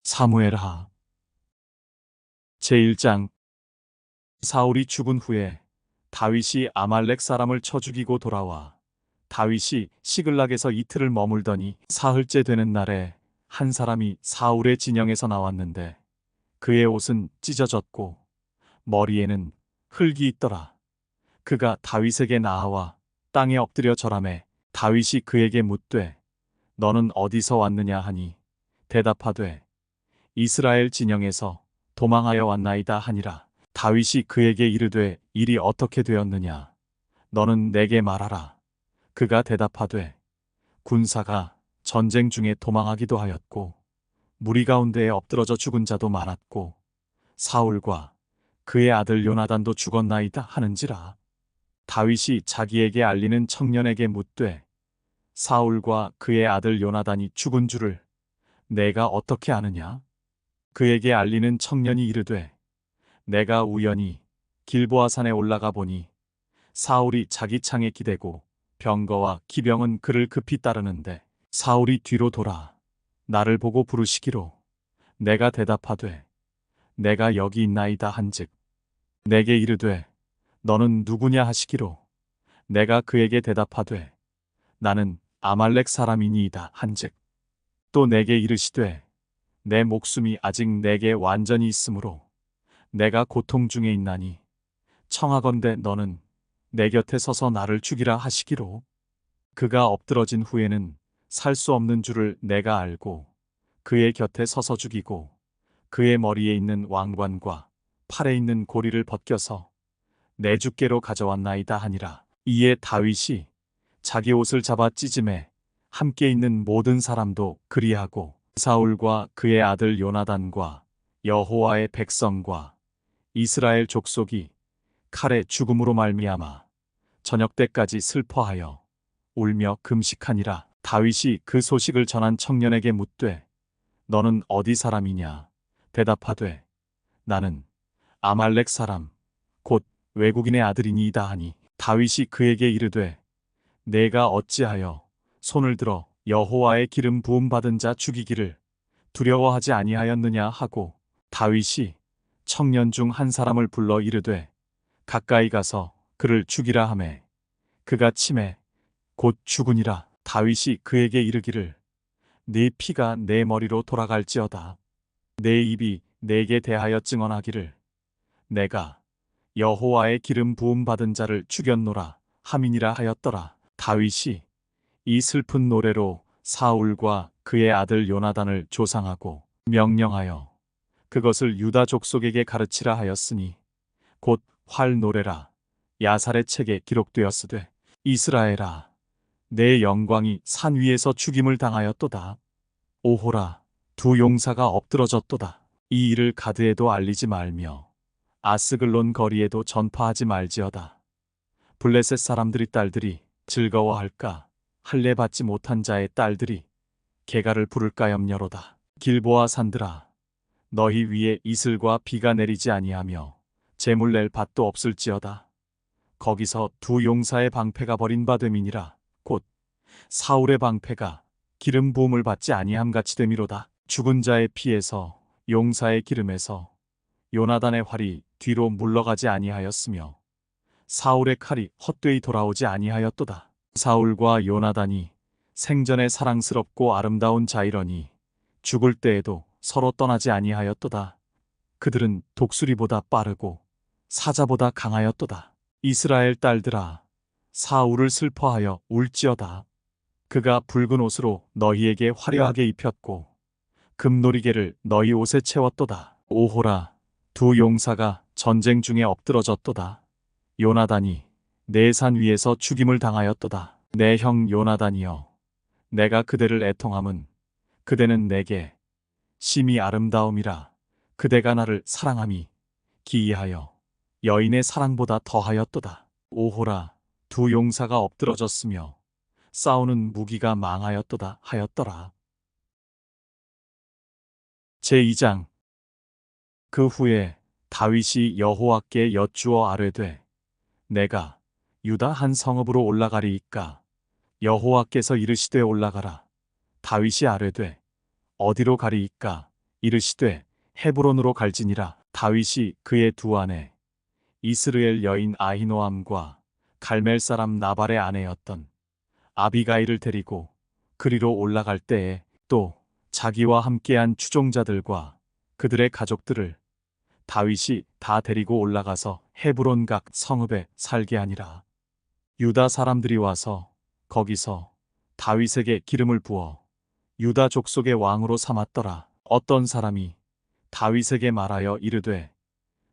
사무엘하 제1장. 사울이 죽은 후에 다윗이 아말렉 사람을 쳐 죽이고 돌아와 다윗이 시글락에서 이틀을 머물더니 사흘째 되는 날에 한 사람이 사울의 진영에서 나왔는데 그의 옷은 찢어졌고 머리에는 흙이 있더라. 그가 다윗에게 나아와 땅에 엎드려 절하매 다윗이 그에게 묻되 너는 어디서 왔느냐 하니 대답하되 이스라엘 진영에서 도망하여 왔나이다 하니라. 다윗이 그에게 이르되 일이 어떻게 되었느냐 너는 내게 말하라. 그가 대답하되 군사가 전쟁 중에 도망하기도 하였고 무리 가운데에 엎드러져 죽은 자도 많았고 사울과 그의 아들 요나단도 죽었나이다 하는지라. 다윗이 자기에게 알리는 청년에게 묻되 사울과 그의 아들 요나단이 죽은 줄을 내가 어떻게 아느냐? 그에게 알리는 청년이 이르되 내가 우연히 길보아 산에 올라가 보니 사울이 자기 창에 기대고 병거와 기병은 그를 급히 따르는데 사울이 뒤로 돌아 나를 보고 부르시기로 내가 대답하되 내가 여기 있나이다 한즉 내게 이르되 너는 누구냐 하시기로 내가 그에게 대답하되 나는 아말렉 사람이니이다 한즉 또 내게 이르시되 내 목숨이 아직 내게 완전히 있으므로 내가 고통 중에 있나니 청하건대 너는 내 곁에 서서 나를 죽이라 하시기로. 그가 엎드러진 후에는 살 수 없는 줄을 내가 알고 그의 곁에 서서 죽이고 그의 머리에 있는 왕관과 팔에 있는 고리를 벗겨서 내 주께로 가져왔나이다 하니라. 이에 다윗이 자기 옷을 잡아 찢음에 함께 있는 모든 사람도 그리하고 사울과 그의 아들 요나단과 여호와의 백성과 이스라엘 족속이 칼의 죽음으로 말미암아 저녁 때까지 슬퍼하여 울며 금식하니라. 다윗이 그 소식을 전한 청년에게 묻되 너는 어디 사람이냐? 대답하되 나는 아말렉 사람 곧 외국인의 아들이니이다 하니 다윗이 그에게 이르되 내가 어찌하여 손을 들어 여호와의 기름 부음 받은 자 죽이기를 두려워하지 아니하였느냐 하고 다윗이 청년 중 한 사람을 불러 이르되 가까이 가서 그를 죽이라 하매 그가 치매 곧 죽으니라. 다윗이 그에게 이르기를 네 피가 내 머리로 돌아갈지어다. 내 입이 내게 대하여 증언하기를 내가 여호와의 기름 부음 받은 자를 죽였노라 함이니라 하였더라. 다윗이 이 슬픈 노래로 사울과 그의 아들 요나단을 조상하고 명령하여 그것을 유다 족속에게 가르치라 하였으니 곧 활 노래라 야살의 책에 기록되었으되 이스라엘아 내 영광이 산 위에서 죽임을 당하였도다. 오호라 두 용사가 엎드러졌도다. 이 일을 가드에도 알리지 말며 아스글론 거리에도 전파하지 말지어다. 블레셋 사람들이 딸들이 즐거워할까 할례 받지 못한 자의 딸들이 개가를 부를까 염려로다. 길보아 산들아 너희 위에 이슬과 비가 내리지 아니하며 재물 낼 밭도 없을지어다. 거기서 두 용사의 방패가 버린 바 됨이니라. 곧 사울의 방패가 기름 부음을 받지 아니함 같이 됨이로다. 죽은 자의 피에서 용사의 기름에서 요나단의 활이 뒤로 물러가지 아니하였으며 사울의 칼이 헛되이 돌아오지 아니하였도다. 사울과 요나단이 생전에 사랑스럽고 아름다운 자이러니 죽을 때에도 서로 떠나지 아니하였도다. 그들은 독수리보다 빠르고 사자보다 강하였도다. 이스라엘 딸들아 사울을 슬퍼하여 울지어다. 그가 붉은 옷으로 너희에게 화려하게 입혔고 금놀이개를 너희 옷에 채웠도다. 오호라 두 용사가 전쟁 중에 엎드러졌도다. 요나단이 내 산 위에서 죽임을 당하였도다. 내 형 요나단이여 내가 그대를 애통함은 그대는 내게 심히 아름다움이라. 그대가 나를 사랑함이 기이하여 여인의 사랑보다 더하였도다. 오호라 두 용사가 엎드러졌으며 싸우는 무기가 망하였도다 하였더라. 제2장. 그 후에 다윗이 여호와께 여쭈어 아뢰되 내가 유다 한 성읍으로 올라가리이까? 여호와께서 이르시되 올라가라. 다윗이 아뢰되 어디로 가리이까? 이르시되 헤브론으로 갈지니라. 다윗이 그의 두 아내 이스라엘 여인 아히노암과 갈멜 사람 나발의 아내였던 아비가일을 데리고 그리로 올라갈 때에 또 자기와 함께한 추종자들과 그들의 가족들을 다윗이 다 데리고 올라가서 헤브론 각 성읍에 살게 하니라. 유다 사람들이 와서 거기서 다윗에게 기름을 부어 유다 족속의 왕으로 삼았더라. 어떤 사람이 다윗에게 말하여 이르되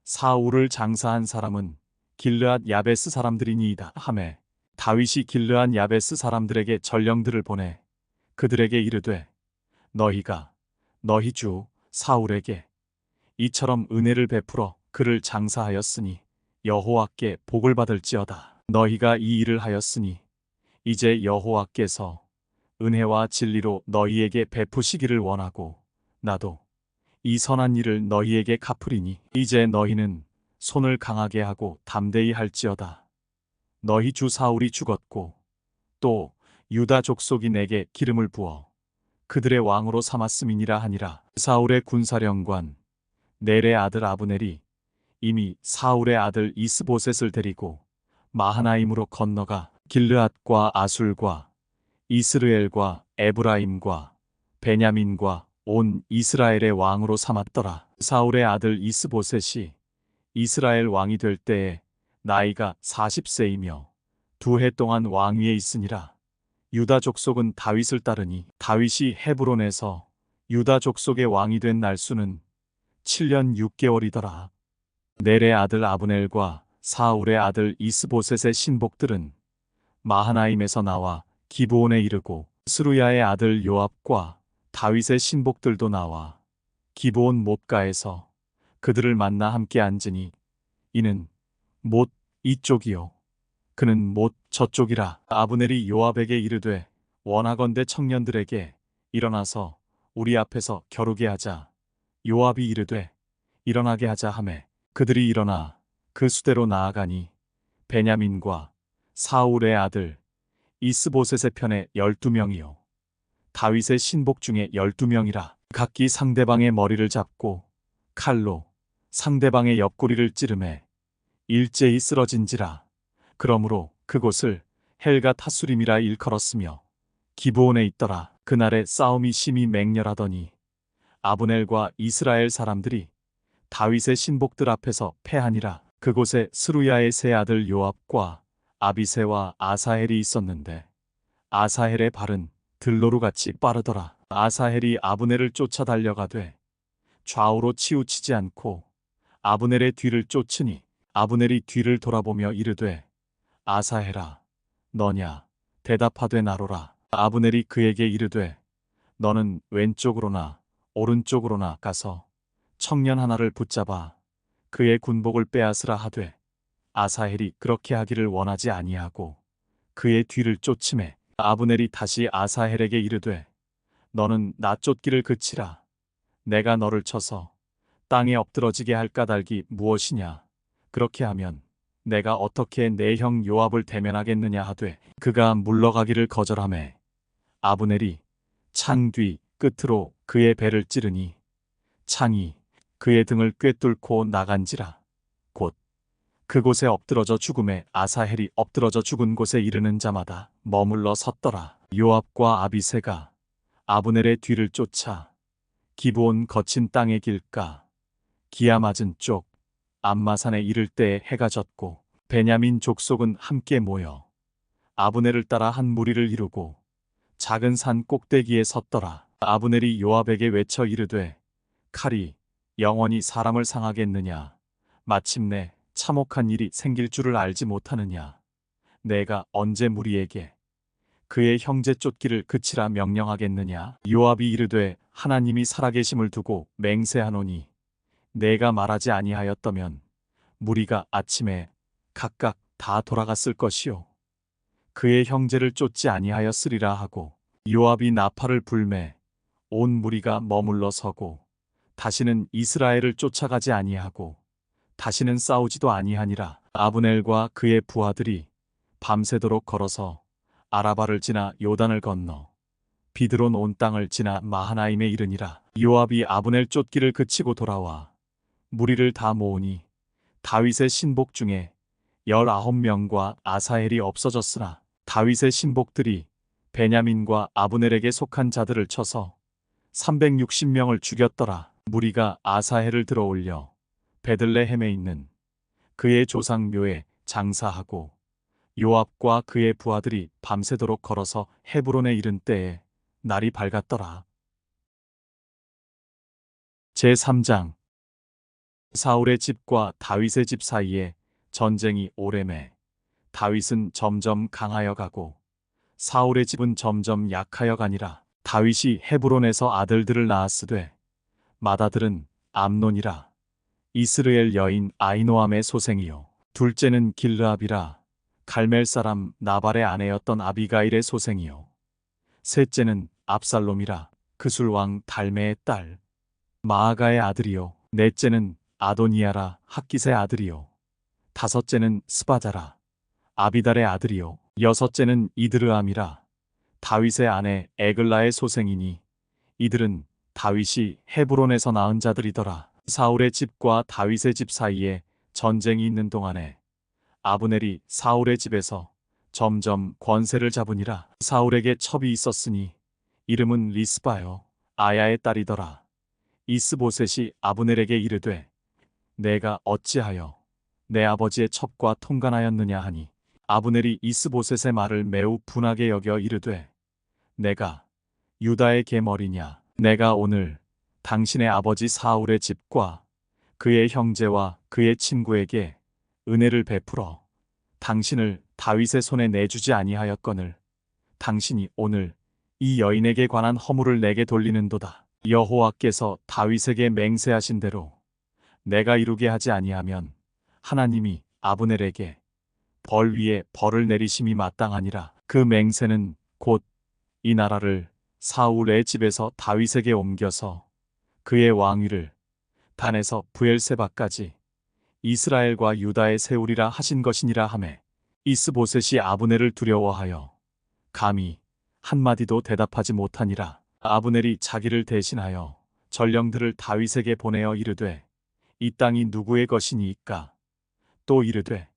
사울을 장사한 사람은 길르앗 야베스 사람들이니이다 하매 다윗이 길르앗 야베스 사람들에게 전령들을 보내 그들에게 이르되 너희가 너희 주 사울에게 이처럼 은혜를 베풀어 그를 장사하였으니 여호와께 복을 받을지어다. 너희가 이 일을 하였으니 이제 여호와께서 은혜와 진리로 너희에게 베푸시기를 원하고 나도 이 선한 일을 너희에게 갚으리니 이제 너희는 손을 강하게 하고 담대히 할지어다. 너희 주 사울이 죽었고 또 유다 족속이 내게 기름을 부어 그들의 왕으로 삼았음이니라 하니라. 사울의 군사령관 넬의 아들 아브넬이 이미 사울의 아들 이스보셋을 데리고 마하나임으로 건너가 길르앗과 아술과 이스르엘과 에브라임과 베냐민과 온 이스라엘의 왕으로 삼았더라. 사울의 아들 이스보셋이 이스라엘 왕이 될 때에 나이가 40세이며 2해 동안 왕위에 있으니라. 유다 족속은 다윗을 따르니 다윗이 헤브론에서 유다 족속의 왕이 된 날수는 7년 6개월이더라. 넬의 아들 아브넬과 사울의 아들 이스보셋의 신복들은 마하나임에서 나와 기브온에 이르고 스루야의 아들 요압과 다윗의 신복들도 나와 기브온 못가에서 그들을 만나 함께 앉으니 이는 못 이쪽이요 그는 못 저쪽이라. 아브넬이 요압에게 이르되 원하건대 청년들에게 일어나서 우리 앞에서 겨루게 하자. 요압이 이르되 일어나게 하자 하매 그들이 일어나 그 수대로 나아가니 베냐민과 사울의 아들 이스보셋의 편에 12명이요 다윗의 신복 중에 12명이라. 각기 상대방의 머리를 잡고 칼로 상대방의 옆구리를 찌르매 일제히 쓰러진지라. 그러므로 그곳을 헬가 타수림이라 일컬었으며 기브온에 있더라. 그날에 싸움이 심히 맹렬하더니 아브넬과 이스라엘 사람들이 다윗의 신복들 앞에서 패하니라. 그곳에 스루야의 세 아들 요압과 아비새와 아사헬이 있었는데 아사헬의 발은 들노루같이 빠르더라. 아사헬이 아브넬을 쫓아 달려가되 좌우로 치우치지 않고 아브넬의 뒤를 쫓으니 아브넬이 뒤를 돌아보며 이르되 아사헬아 너냐 대답하되 나로라. 아브넬이 그에게 이르되 너는 왼쪽으로나 오른쪽으로나 가서 청년 하나를 붙잡아 그의 군복을 빼앗으라 하되 아사헬이 그렇게 하기를 원하지 아니하고 그의 뒤를 쫓으매 아브넬이 다시 아사헬에게 이르되 너는 나 쫓기를 그치라. 내가 너를 쳐서 땅에 엎드러지게 할 까닭이 무엇이냐. 그렇게 하면 내가 어떻게 내 형 요압을 대면하겠느냐 하되 그가 물러가기를 거절하매 아브넬이 창 뒤 끝으로 그의 배를 찌르니 창이 그의 등을 꿰뚫고 나간지라. 곧 그곳에 엎드러져 죽음에 아사헬이 엎드러져 죽은 곳에 이르는 자마다 머물러 섰더라. 요압과 아비새가 아브넬의 뒤를 쫓아 기브온 거친 땅의 길가 기아 맞은 쪽 암마산에 이를 때에 해가 졌고 베냐민 족속은 함께 모여 아브넬을 따라 한 무리를 이루고 작은 산 꼭대기에 섰더라. 아브넬이 요압에게 외쳐 이르되 칼이 영원히 사람을 상하겠느냐. 마침내 참혹한 일이 생길 줄을 알지 못하느냐. 내가 언제 무리에게 그의 형제 쫓기를 그치라 명령하겠느냐. 요압이 이르되 하나님이 살아계심을 두고 맹세하노니 내가 말하지 아니하였다면 무리가 아침에 각각 다 돌아갔을 것이요 그의 형제를 쫓지 아니하였으리라 하고 요압이 나팔을 불매 온 무리가 머물러 서고 다시는 이스라엘을 쫓아가지 아니하고 다시는 싸우지도 아니하니라. 아브넬과 그의 부하들이 밤새도록 걸어서 아라바를 지나 요단을 건너 비드론 온 땅을 지나 마하나임에 이르니라. 요압이 아브넬 쫓기를 그치고 돌아와 무리를 다 모으니 다윗의 신복 중에 19명과 아사헬이 없어졌으나 다윗의 신복들이 베냐민과 아브넬에게 속한 자들을 쳐서 360명을 죽였더라. 무리가 아사헬을 들어올려 베들레헴에 있는 그의 조상 묘에 장사하고 요압과 그의 부하들이 밤새도록 걸어서 헤브론에 이른 때에 날이 밝았더라. 제3장 사울의 집과 다윗의 집 사이에 전쟁이 오래매 다윗은 점점 강하여 가고 사울의 집은 점점 약하여 가니라. 다윗이 헤브론에서 아들들을 낳았으되 맏아들은 암논이라 이스르엘 여인 아히노암의 소생이요 둘째는 길르압이라 갈멜 사람 나발의 아내였던 아비가일의 소생이요 셋째는 압살롬이라 그술 왕 달메의 딸 마아가의 아들이요 넷째는 아도니아라 학깃의 아들이요 다섯째는 스바자라 아비달의 아들이요 여섯째는 이드르암이라 다윗의 아내 에글라의 소생이니 이들은 다윗이 헤브론에서 낳은 자들이더라. 사울의 집과 다윗의 집 사이에 전쟁이 있는 동안에 아브넬이 사울의 집에서 점점 권세를 잡으니라. 사울에게 첩이 있었으니 이름은 리스바요 아야의 딸이더라. 이스보셋이 아브넬에게 이르되 내가 어찌하여 내 아버지의 첩과 통간하였느냐 하니 아브넬이 이스보셋의 말을 매우 분하게 여겨 이르되 내가 유다의 계머리냐 내가 오늘 당신의 아버지 사울의 집과 그의 형제와 그의 친구에게 은혜를 베풀어 당신을 다윗의 손에 내주지 아니하였거늘 당신이 오늘 이 여인에게 관한 허물을 내게 돌리는도다. 여호와께서 다윗에게 맹세하신 대로 내가 이루게 하지 아니하면 하나님이 아브넬에게 벌 위에 벌을 내리심이 마땅하니라. 그 맹세는 곧 이 나라를 사울의 집에서 다윗에게 옮겨서 그의 왕위를 단에서 브엘세바까지 이스라엘과 유다에 세우리라 하신 것이니라 하매 이스보셋이 아브넬을 두려워하여 감히 한마디도 대답하지 못하니라. 아브넬이 자기를 대신하여 전령들을 다윗에게 보내어 이르되 이 땅이 누구의 것이니이까 또 이르되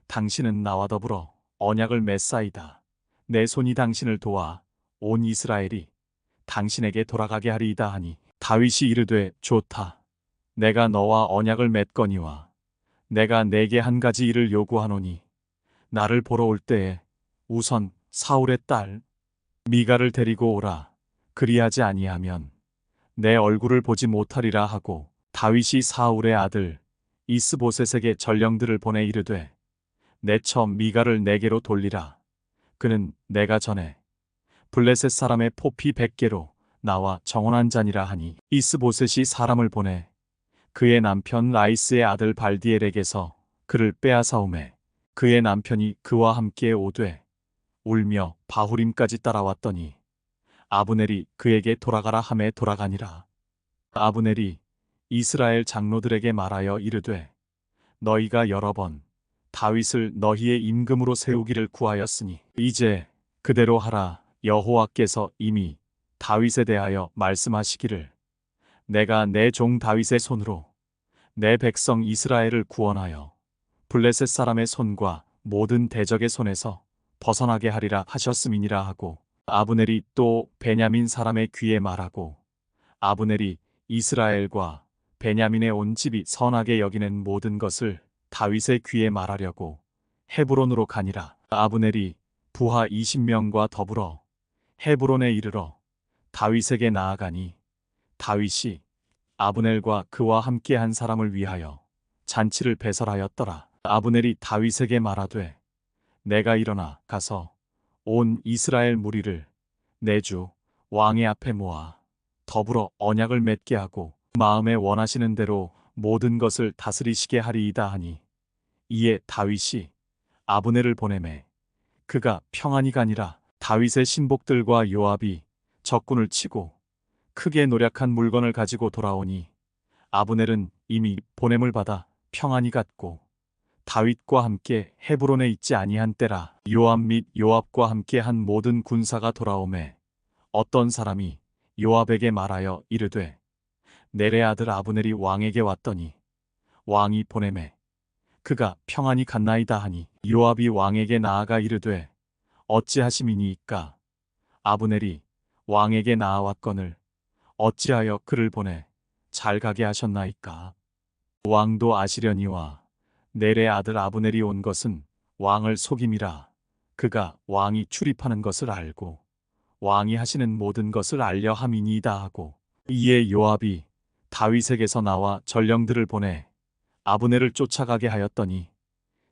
당신은 나와 더불어 언약을 맺사이다. 내 손이 당신을 도와 온 이스라엘이 당신에게 돌아가게 하리이다 하니 다윗이 이르되 좋다. 내가 너와 언약을 맺거니와 내가 내게 한 가지 일을 요구하노니 나를 보러 올 때에 우선 사울의 딸 미가를 데리고 오라. 그리하지 아니하면 내 얼굴을 보지 못하리라 하고 다윗이 사울의 아들 이스보셋에게 전령들을 보내 이르되 내 처 미가를 내게로 돌리라. 그는 내가 전에 블레셋 사람의 포피 100개로 나와 정언한 자니라 하니 이스보셋이 사람을 보내 그의 남편 라이스의 아들 발디엘에게서 그를 빼앗아오매 그의 남편이 그와 함께 오되 울며 바후림까지 따라왔더니 아브넬이 그에게 돌아가라 하매 돌아가니라. 아브넬이 이스라엘 장로들에게 말하여 이르되 너희가 여러 번 다윗을 너희의 임금으로 세우기를 구하였으니 이제 그대로 하라. 여호와께서 이미 다윗에 대하여 말씀하시기를 내가 내 종 다윗의 손으로 내 백성 이스라엘을 구원하여 블레셋 사람의 손과 모든 대적의 손에서 벗어나게 하리라 하셨음이니라 하고 아브넬이 또 베냐민 사람의 귀에 말하고 아브넬이 이스라엘과 베냐민의 온 집이 선하게 여기는 모든 것을 다윗의 귀에 말하려고 헤브론으로 가니라. 아브넬이 부하 20명과 더불어 헤브론에 이르러 다윗에게 나아가니 다윗이 아브넬과 그와 함께 한 사람을 위하여 잔치를 배설하였더라. 아브넬이 다윗에게 말하되 내가 일어나 가서 온 이스라엘 무리를 내 주 왕의 앞에 모아 더불어 언약을 맺게 하고 마음에 원하시는 대로 모든 것을 다스리시게 하리이다 하니 이에 다윗이 아브넬을 보내매 그가 평안히 가니라. 다윗의 신복들과 요압이 적군을 치고 크게 노력한 물건을 가지고 돌아오니 아브넬은 이미 보냄을 받아 평안히 갔고 다윗과 함께 헤브론에 있지 아니한 때라. 요압 및 요압과 함께 한 모든 군사가 돌아오매 어떤 사람이 요압에게 말하여 이르되 넬의 아들 아브넬이 왕에게 왔더니 왕이 보내매 그가 평안히 갔나이다 하니 요압이 왕에게 나아가 이르되 어찌하심이니이까. 아브넬이 왕에게 나아왔거늘 어찌하여 그를 보내 잘 가게 하셨나이까. 왕도 아시려니와 넬의 아들 아브넬이 온 것은 왕을 속임이라. 그가 왕이 출입하는 것을 알고 왕이 하시는 모든 것을 알려 함이니이다 하고, 이에 요압이 다윗에게서 나와 전령들을 보내 아브넬을 쫓아가게 하였더니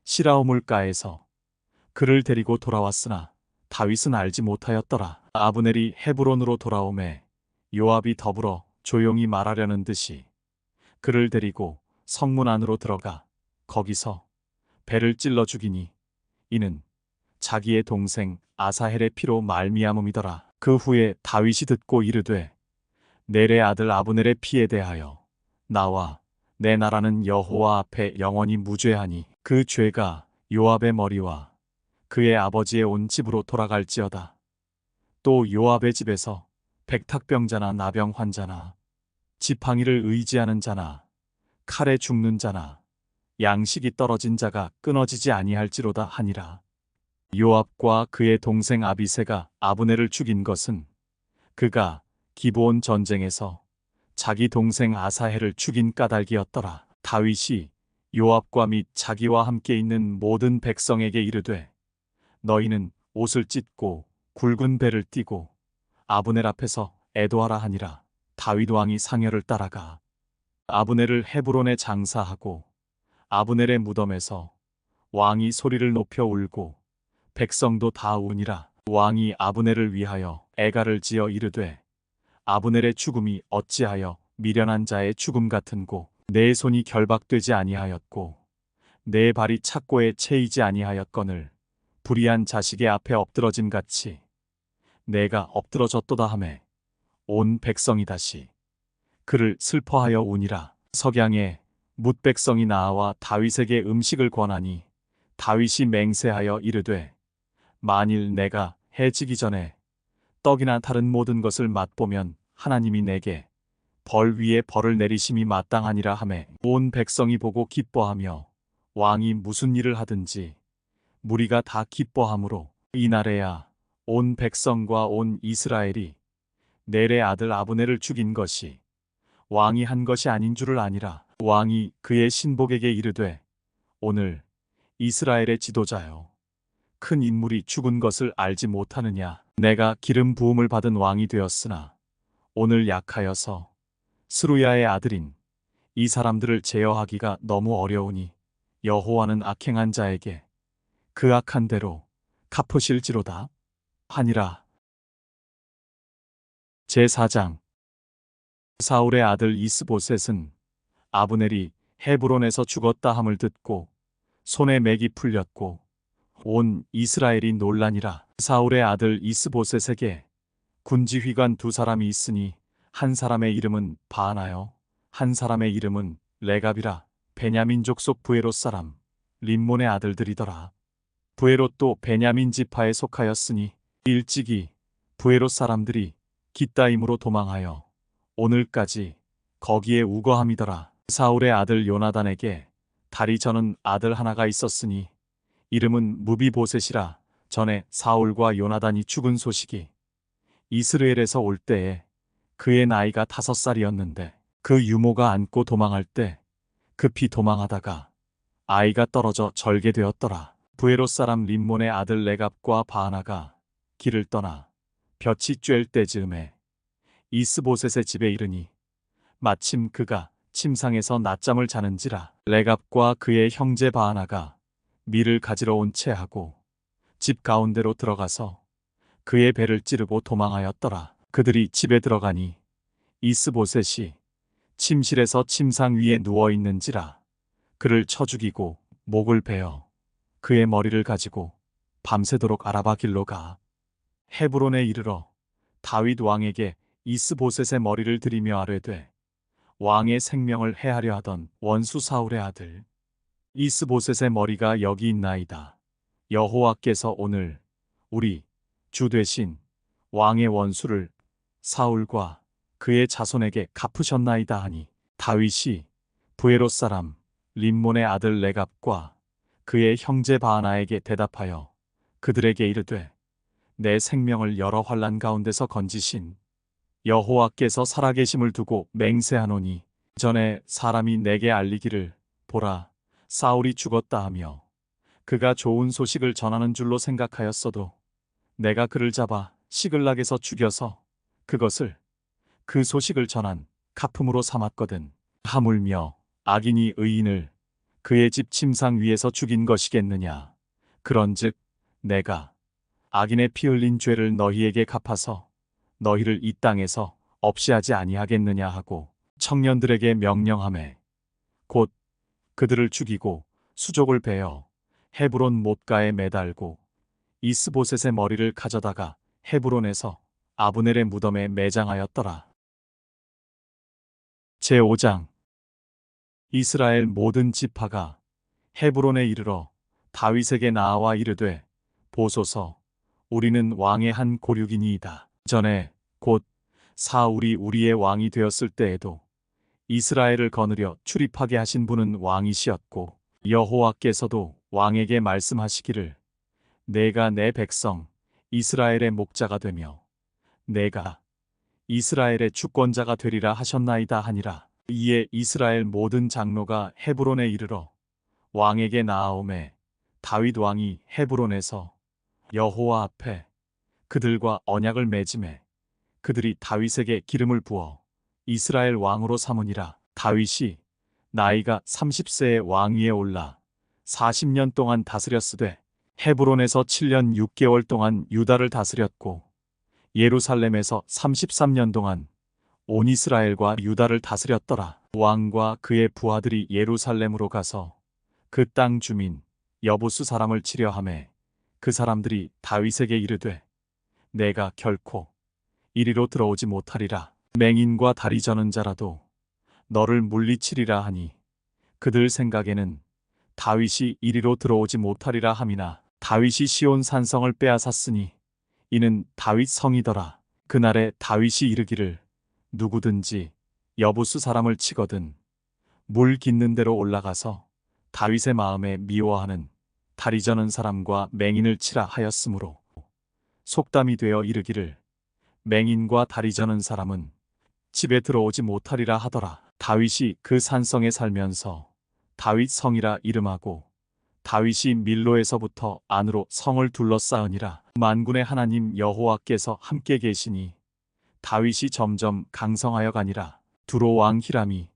시라오 물가에서 그를 데리고 돌아왔으나 다윗은 알지 못하였더라. 아브넬이 헤브론으로 돌아오매 요압이 더불어 조용히 말하려는 듯이 그를 데리고 성문 안으로 들어가 거기서 배를 찔러 죽이니 이는 자기의 동생 아사헬의 피로 말미암음이더라. 그 후에 다윗이 듣고 이르되 넬의 아들 아브넬의 피에 대하여 나와 내 나라는 여호와 앞에 영원히 무죄하니 그 죄가 요압의 머리와 그의 아버지의 온 집으로 돌아갈지어다. 또 요압의 집에서 백탁병자나 나병 환자나 지팡이를 의지하는 자나 칼에 죽는 자나 양식이 떨어진 자가 끊어지지 아니할지로다 하니라. 요압과 그의 동생 아비새가 아브넬을 죽인 것은 그가 기브온 전쟁에서 자기 동생 아사헬을 죽인 까닭이었더라. 다윗이 요압과 및 자기와 함께 있는 모든 백성에게 이르되 너희는 옷을 찢고 굵은 배를 띠고 아브넬 앞에서 애도하라 하니라. 다윗 왕이 상여를 따라가 아브넬을 헤브론에 장사하고 아브넬의 무덤에서 왕이 소리를 높여 울고 백성도 다 우니라. 왕이 아브넬을 위하여 애가를 지어 이르되 아브넬의 죽음이 어찌하여 미련한 자의 죽음 같은고 내 손이 결박되지 아니하였고 내 발이 착고에 채이지 아니하였거늘 불의한 자식의 앞에 엎드러짐 같이 내가 엎드러졌도다 하매 온 백성이 다시 그를 슬퍼하여 우니라. 석양에 뭇 백성이 나와 다윗에게 음식을 권하니 다윗이 맹세하여 이르되 만일 내가 해 지기 전에 떡이나 다른 모든 것을 맛보면 하나님이 내게 벌 위에 벌을 내리심이 마땅하니라 하매 온 백성이 보고 기뻐하며 왕이 무슨 일을 하든지 무리가 다 기뻐하므로 이날에야 온 백성과 온 이스라엘이 넬의 아들 아브넬을 죽인 것이 왕이 한 것이 아닌 줄을 아니라. 왕이 그의 신복에게 이르되 오늘 이스라엘의 지도자여 큰 인물이 죽은 것을 알지 못하느냐. 내가 기름 부음을 받은 왕이 되었으나 오늘 약하여서 스루야의 아들인 이 사람들을 제어하기가 너무 어려우니 여호와는 악행한 자에게 그 악한 대로 갚으실지로다 하니라. 제4장. 사울의 아들 이스보셋은 아브넬이 헤브론에서 죽었다 함을 듣고 손에 맥이 풀렸고 온 이스라엘이 놀라니라. 사울의 아들 이스보셋에게 군지휘관 두 사람이 있으니 한 사람의 이름은 바하나요 한 사람의 이름은 레갑이라. 베냐민 족속 부에롯 사람 림몬의 아들들이더라. 부에롯도 베냐민 지파에 속하였으니 일찍이 부에롯 사람들이 깃다임으로 도망하여 오늘까지 거기에 우거함이더라. 사울의 아들 요나단에게 다리 저는 아들 하나가 있었으니 이름은 무비보셋이라. 전에 사울과 요나단이 죽은 소식이 이스라엘에서 올 때에 그의 나이가 5살이었는데 그 유모가 안고 도망할 때 급히 도망하다가 아이가 떨어져 절게 되었더라. 부에롯 사람 림몬의 아들 레갑과 바하나가 길을 떠나 볕이 쬐을 때즈음에 이스보셋의 집에 이르니 마침 그가 침상에서 낮잠을 자는지라. 레갑과 그의 형제 바하나가 밀을 가지러 온 채하고 집 가운데로 들어가서 그의 배를 찌르고 도망하였더라. 그들이 집에 들어가니 이스보셋이 침실에서 침상 위에 누워 있는지라. 그를 쳐 죽이고 목을 베어 그의 머리를 가지고 밤새도록 아라바 길로 가 헤브론에 이르러 다윗 왕에게 이스보셋의 머리를 들이며 아뢰되 왕의 생명을 해하려 하던 원수 사울의 아들 이스보셋의 머리가 여기 있나이다. 여호와께서 오늘 우리 주 되신 왕의 원수를 사울과 그의 자손에게 갚으셨나이다 하니 다윗이 부에롯 사람 림몬의 아들 레갑과 그의 형제 바하나에게 대답하여 그들에게 이르되 내 생명을 여러 환난 가운데서 건지신 여호와께서 살아계심을 두고 맹세하노니 전에 사람이 내게 알리기를 보라 사울이 죽었다 하며 그가 좋은 소식을 전하는 줄로 생각하였어도 내가 그를 잡아 시글락에서 죽여서 그것을 그 소식을 전한 가품으로 삼았거든. 하물며 악인이 의인을 그의 집 침상 위에서 죽인 것이겠느냐. 그런즉 내가 악인의 피 흘린 죄를 너희에게 갚아서 너희를 이 땅에서 없이 하지 아니하겠느냐 하고 청년들에게 명령하매 곧 그들을 죽이고 수족을 베어 헤브론 못가에 매달고 이스보셋의 머리를 가져다가 헤브론에서 아브넬의 무덤에 매장하였더라. 제5장 이스라엘 모든 지파가 헤브론에 이르러 다윗에게 나아와 이르되 보소서 우리는 왕의 한 고륙이니이다. 전에 곧 사울이 우리의 왕이 되었을 때에도 이스라엘을 거느려 출입하게 하신 분은 왕이시었고 여호와께서도 왕에게 말씀하시기를 내가 내 백성 이스라엘의 목자가 되며 내가 이스라엘의 주권자가 되리라 하셨나이다 하니라. 이에 이스라엘 모든 장로가 헤브론에 이르러 왕에게 나아오매 다윗 왕이 헤브론에서 여호와 앞에 그들과 언약을 맺음에 그들이 다윗에게 기름을 부어 이스라엘 왕으로 삼으니라. 다윗이 나이가 30세에 왕 위에 올라 40년 동안 다스렸으되 헤브론에서 7년 6개월 동안 유다를 다스렸고 예루살렘에서 33년 동안 온 이스라엘과 유다를 다스렸더라. 왕과 그의 부하들이 예루살렘으로 가서 그 땅 주민 여부수 사람을 치려 하매 그 사람들이 다윗에게 이르되 내가 결코 이리로 들어오지 못하리라. 맹인과 다리 저는 자라도 너를 물리치리라 하니 그들 생각에는 다윗이 이리로 들어오지 못하리라 함이나 다윗이 시온 산성을 빼앗았으니 이는 다윗 성이더라. 그날에 다윗이 이르기를 누구든지 여부수 사람을 치거든 물 깃는 데로 올라가서 다윗의 마음에 미워하는 다리 저는 사람과 맹인을 치라 하였으므로 속담이 되어 이르기를 맹인과 다리 저는 사람은 집에 들어오지 못하리라 하더라. 다윗이 그 산성에 살면서 다윗 성이라 이름하고 다윗이 밀로에서부터 안으로 성을 둘러싸으니라. 만군의 하나님 여호와께서 함께 계시니 다윗이 점점 강성하여 가니라. 두로 왕 히람이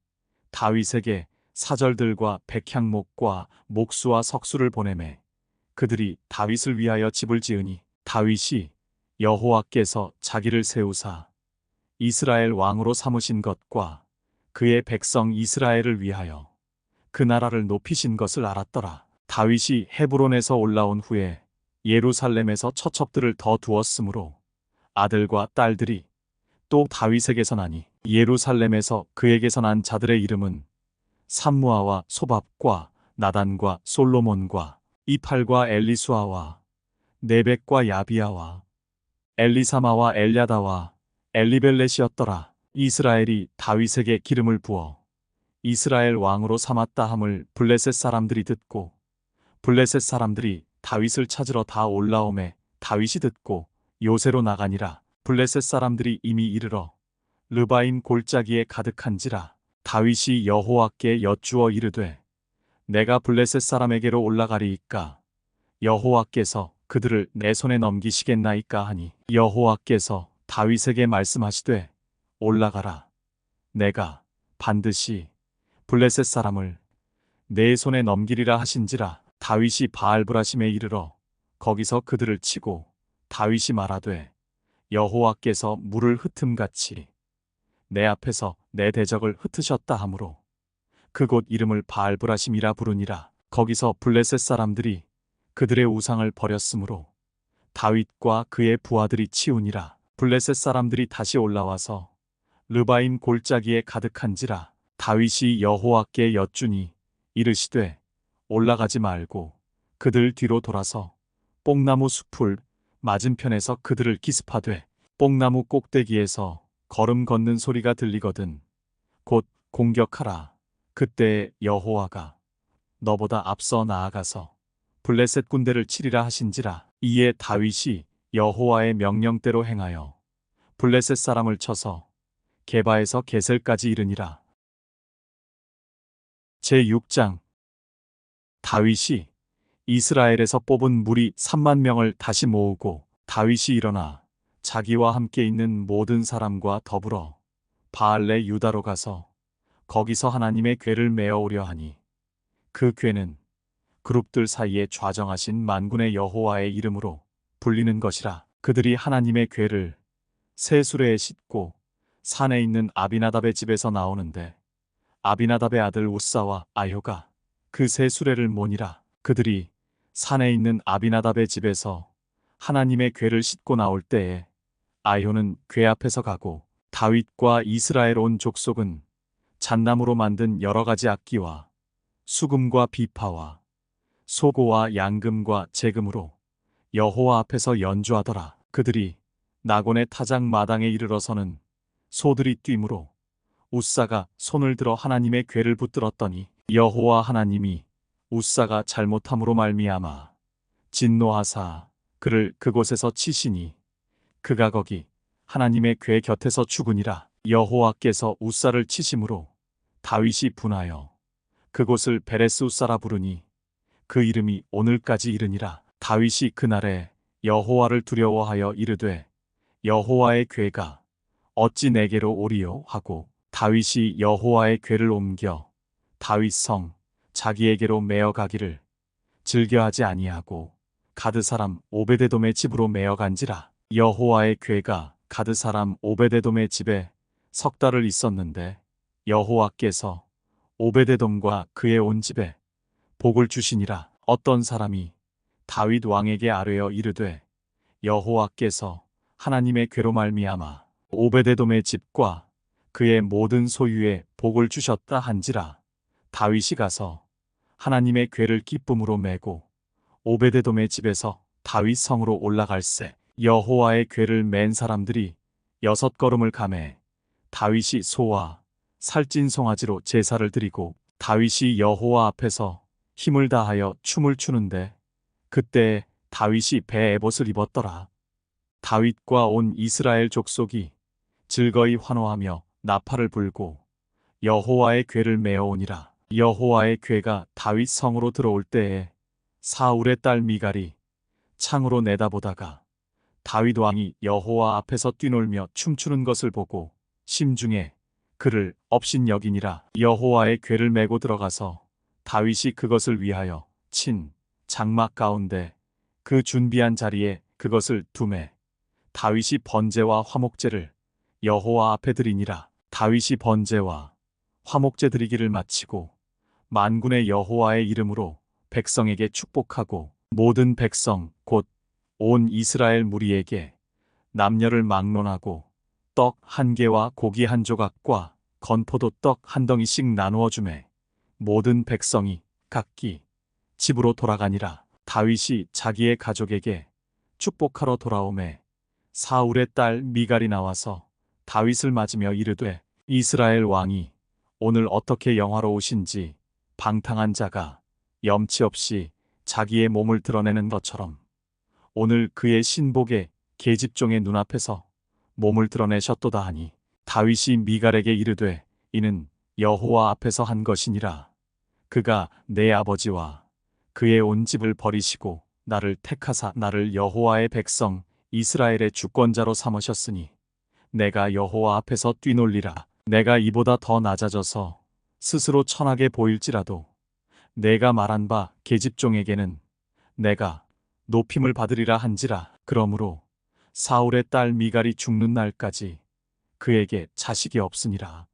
다윗에게 사절들과 백향목과 목수와 석수를 보내매 그들이 다윗을 위하여 집을 지으니 다윗이 여호와께서 자기를 세우사 이스라엘 왕으로 삼으신 것과 그의 백성 이스라엘을 위하여 그 나라를 높이신 것을 알았더라. 다윗이 헤브론에서 올라온 후에 예루살렘에서 처첩들을 더 두었으므로 아들과 딸들이 또 다윗에게서 나니 예루살렘에서 그에게서 난 자들의 이름은 삼무아와 소밥과 나단과 솔로몬과 이팔과 엘리수아와 네벡과 야비야와 엘리사마와 엘야다와 엘리벨렛이었더라. 이스라엘이 다윗에게 기름을 부어 이스라엘 왕으로 삼았다 함을 블레셋 사람들이 듣고 블레셋 사람들이 다윗을 찾으러 다 올라오매 다윗이 듣고 요새로 나가니라. 블레셋 사람들이 이미 이르러 르바임 골짜기에 가득한지라. 다윗이 여호와께 여쭈어 이르되 내가 블레셋 사람에게로 올라가리이까 여호와께서 그들을 내 손에 넘기시겠나이까 하니 여호와께서 다윗에게 말씀하시되 올라가라. 내가 반드시 블레셋 사람을 내 손에 넘기리라 하신지라. 다윗이 바알브라심에 이르러 거기서 그들을 치고 다윗이 말하되 여호와께서 물을 흩음같이 내 앞에서 내 대적을 흩으셨다 하므로 그곳 이름을 바알브라심이라 부르니라. 거기서 블레셋 사람들이 그들의 우상을 버렸으므로 다윗과 그의 부하들이 치우니라. 블레셋 사람들이 다시 올라와서 르바임 골짜기에 가득한지라. 다윗이 여호와께 여쭈니 이르시되 올라가지 말고 그들 뒤로 돌아서 뽕나무 숲을 맞은편에서 그들을 기습하되 뽕나무 꼭대기에서 걸음 걷는 소리가 들리거든 곧 공격하라. 그때 여호와가 너보다 앞서 나아가서 블레셋 군대를 치리라 하신지라. 이에 다윗이 여호와의 명령대로 행하여 블레셋 사람을 쳐서 게바에서 게셀까지 이르니라. 제6장. 다윗이 이스라엘에서 뽑은 무리 3만 명을 다시 모으고 다윗이 일어나 자기와 함께 있는 모든 사람과 더불어 바알레 유다로 가서 거기서 하나님의 궤를 메어오려 하니 그 궤는 그룹들 사이에 좌정하신 만군의 여호와의 이름으로 불리는 것이라. 그들이 하나님의 궤를 새 수레에 싣고 산에 있는 아비나답의 집에서 나오는데 아비나답의 아들 우사와 아효가 그 새 수레를 모니라. 그들이 산에 있는 아비나답의 집에서 하나님의 궤를 싣고 나올 때에 아효는 궤 앞에서 가고 다윗과 이스라엘 온 족속은 잣나무로 만든 여러 가지 악기와 수금과 비파와 소고와 양금과 제금으로 여호와 앞에서 연주하더라. 그들이 나곤의 타작 마당에 이르러서는 소들이 뛰므로 우사가 손을 들어 하나님의 궤를 붙들었더니 여호와 하나님이 우사가 잘못함으로 말미암아 진노하사 그를 그곳에서 치시니 그가 거기 하나님의 궤 곁에서 죽으니라. 여호와께서 우사를 치심으로 다윗이 분하여 그곳을 베레스 우사라 부르니 그 이름이 오늘까지 이르니라. 다윗이 그날에 여호와를 두려워하여 이르되 여호와의 궤가 어찌 내게로 오리요 하고 다윗이 여호와의 궤를 옮겨 다윗 성 자기에게로 메어 가기를 즐겨하지 아니하고 가드 사람 오베데돔의 집으로 메어 간지라. 여호와의 궤가 가드 사람 오베데돔의 집에 석 달을 있었는데 여호와께서 오베데돔과 그의 온 집에 복을 주시니라. 어떤 사람이 다윗 왕에게 아뢰어 이르되 여호와께서 하나님의 궤로 말미암아 오베데돔의 집과 그의 모든 소유에 복을 주셨다 한지라. 다윗이 가서 하나님의 궤를 기쁨으로 메고 오베데돔의 집에서 다윗 성으로 올라갈새 여호와의 궤를 맨 사람들이 6걸음을 가매 다윗이 소와 살찐 송아지로 제사를 드리고 다윗이 여호와 앞에서 힘을 다하여 춤을 추는데 그때 다윗이 배 에봇을 입었더라. 다윗과 온 이스라엘 족속이 즐거이 환호하며 나팔을 불고 여호와의 궤를 메어오니라. 여호와의 궤가 다윗 성으로 들어올 때에 사울의 딸 미갈이 창으로 내다보다가 다윗 왕이 여호와 앞에서 뛰놀며 춤추는 것을 보고 심중에 그를 업신여기니라. 여호와의 궤를 메고 들어가서 다윗이 그것을 위하여 친 장막 가운데 그 준비한 자리에 그것을 두매 다윗이 번제와 화목제를 여호와 앞에 드리니라. 다윗이 번제와 화목제 드리기를 마치고 만군의 여호와의 이름으로 백성에게 축복하고 모든 백성 곧 온 이스라엘 무리에게 남녀를 막론하고 떡 한 개와 고기 한 조각과 건포도 떡 한 덩이씩 나누어 주매 모든 백성이 각기 집으로 돌아가니라. 다윗이 자기의 가족에게 축복하러 돌아오매 사울의 딸 미갈이 나와서 다윗을 맞으며 이르되 이스라엘 왕이 오늘 어떻게 영화로우신지 방탕한 자가 염치 없이 자기의 몸을 드러내는 것처럼 오늘 그의 신복의 계집종의 눈앞에서 몸을 드러내셨도다 하니 다윗이 미갈에게 이르되 이는 여호와 앞에서 한 것이니라. 그가 내 아버지와 그의 온 집을 버리시고 나를 택하사 나를 여호와의 백성 이스라엘의 주권자로 삼으셨으니 내가 여호와 앞에서 뛰놀리라. 내가 이보다 더 낮아져서 스스로 천하게 보일지라도 내가 말한 바 계집종에게는 내가 높임을 받으리라 한지라. 그러므로 사울의 딸 미갈이 죽는 날까지 그에게 자식이 없으니라.